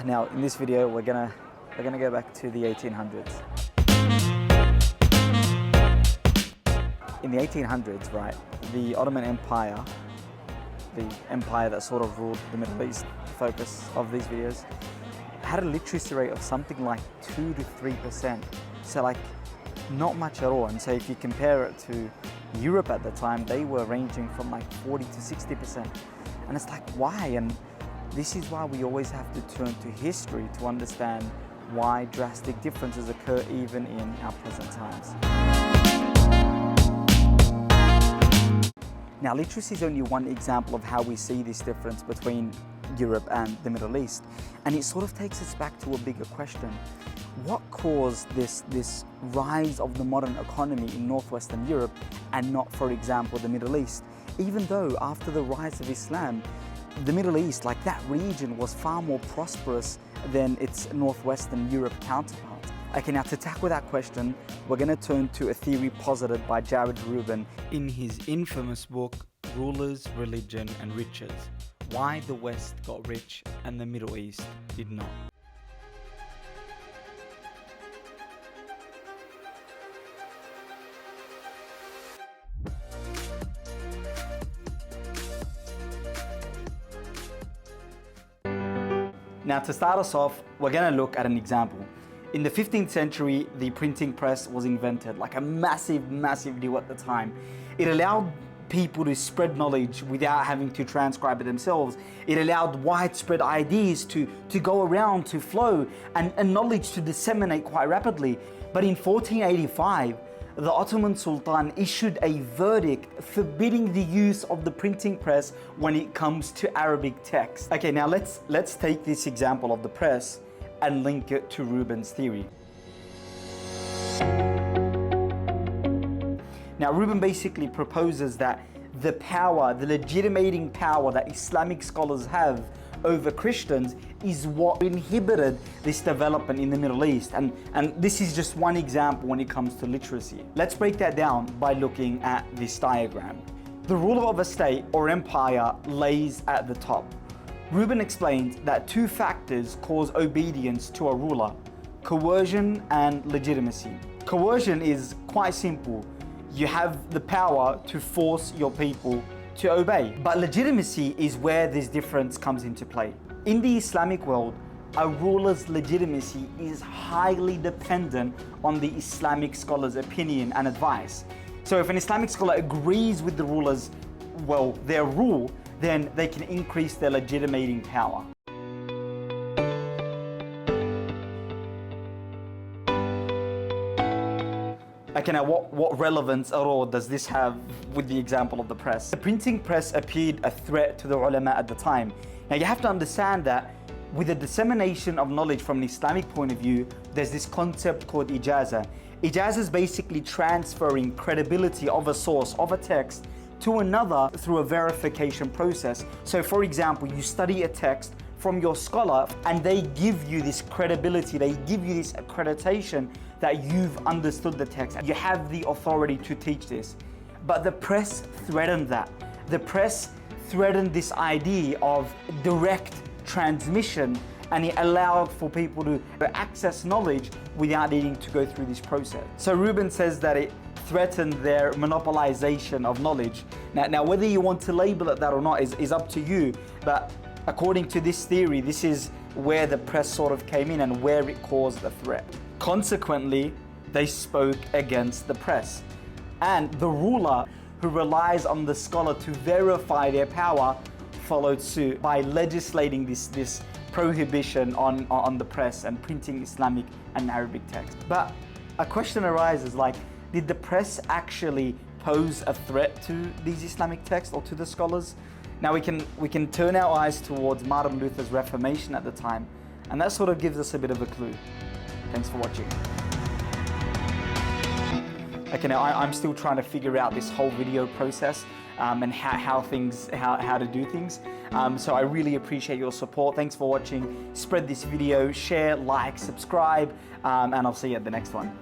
Now, in this video, we're gonna go back to the 1800s. In the 1800s, right, the Ottoman Empire, the empire that sort of ruled the Middle East, the focus of these videos, had a literacy rate of something like 2 to 3%. So like, not much at all. And so if you compare it to Europe at the time, they were ranging from like 40 to 60%. And it's like, why? And this is why we always have to turn to history to understand why drastic differences occur even in our present times. Now, literacy is only one example of how we see this difference between Europe and the Middle East. And it sort of takes us back to a bigger question. What caused this rise of the modern economy in Northwestern Europe and not, for example, the Middle East? Even though after the rise of Islam, the Middle East, like that region, was far more prosperous than its Northwestern Europe counterpart. Okay, now to tackle that question, we're going to turn to a theory posited by Jared Rubin in his infamous book, Rulers, Religion and Riches: Why the West Got Rich and the Middle East Did Not. Now, to start us off, we're going to look at an example. In the 15th century, the printing press was invented, like a massive deal at the time. It allowed people to spread knowledge without having to transcribe it themselves. It allowed widespread ideas to go around, to flow, and knowledge to disseminate quite rapidly. But in 1485, the Ottoman Sultan issued a verdict forbidding the use of the printing press when it comes to Arabic text. Okay, now let's take this example of the press and link it to Rubin's theory. Now, Rubin basically proposes that the power, the legitimating power that Islamic scholars have over Christians is what inhibited this development in the Middle East. And this is just one example when it comes to literacy. Let's break that down by looking at this diagram. The ruler of a state or empire lays at the top. Rubin explained that two factors cause obedience to a ruler: coercion and legitimacy. Coercion is quite simple. You have the power to force your people to obey. But legitimacy is where this difference comes into play. In the Islamic world, a ruler's legitimacy is highly dependent on the Islamic scholar's opinion and advice. So if an Islamic scholar agrees with the ruler's, their rule, then they can increase their legitimating power. Okay, now what relevance at all does this have with the example of the press? The printing press appeared a threat to the ulama at the time. Now you have to understand that with the dissemination of knowledge from an Islamic point of view, there's this concept called ijaza. Ijaza is basically transferring credibility of a source, of a text, to another through a verification process. So for example, you study a text from your scholar and they give you this credibility, they give you this accreditation that you've understood the text. You have the authority to teach this. But the press threatened that. The press threatened this idea of direct transmission, and it allowed for people to access knowledge without needing to go through this process. So Rubin says that it threatened their monopolization of knowledge. Now whether you want to label it that or not is up to you, but according to this theory, this is where the press sort of came in and where it caused a threat. Consequently, they spoke against the press. And the ruler, who relies on the scholar to verify their power, followed suit by legislating this prohibition on the press and printing Islamic and Arabic text. But a question arises, like, did the press actually pose a threat to these Islamic texts or to the scholars? Now we can turn our eyes towards Martin Luther's Reformation at the time, and that sort of gives us a bit of a clue. Thanks for watching. Okay, now I'm still trying to figure out this whole video process and how to do things. So I really appreciate your support. Thanks for watching. Spread this video, share, like, subscribe, and I'll see you at the next one.